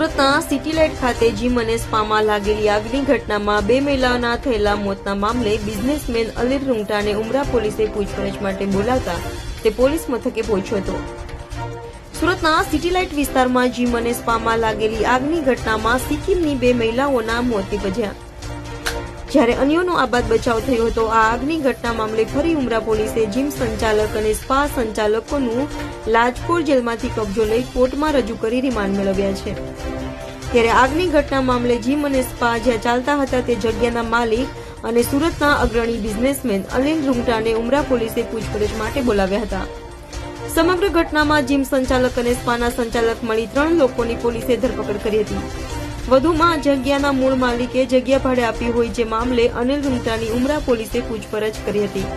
સુરતના city light ખાતે gym અને સ્પામાં લાગેલી આગની ઘટનામાં 2 મહિલાઓના થયેલા મોતના મામલે બિઝનેસમેન અલીર રૂંગટાને ઉમરા પોલીસે પૂછપરછ માટે બોલાવતા તે પોલીસ મથકે પહોંચ્યો હતો। સુરતના સિટી લાઇટ વિસ્તારમાં જીમ અને સ્પામાં લાગેલી આગની ઘટનામાં સિક્કિમની 2 મહિલાઓના મોત નીપજ્યા, જ્યારે અન્યોનો આબાદ બચાવ થયો હતો। આ આગની ઘટના મામલે ફરી ઉમરા પોલીસે જીમ સંચાલક અને સ્પા સંચાલકોનું લાજપોર જેલમાંથી કબજો લઈ કોર્ટમાં રજૂ કરી રિમાન્ડ મેળવ્યા છે। ત્યારે આગની ઘટના મામલે જીમ અને સ્પા જ્યાં ચાલતા હતા તે જગ્યાના માલિક અને સુરતના અગ્રણી બિઝનેસમેન અલીર રૂંગટાને ઉમરા પોલીસે પૂછપરછ માટે બોલાવ્યા હતા। સમગ્ર ઘટનામાં જીમ સંચાલક અને સ્પાના સંચાલક મળી 3 લોકોની પોલીસે ધરપકડ કરી હતી। વધુમાં જગ્યાના મૂળ માલિકે જગ્યા ભાડે આપી હોય જે મામલે અલીર રૂંગટાની ઉમરા પોલીસે પૂછપરછ કરી હતી।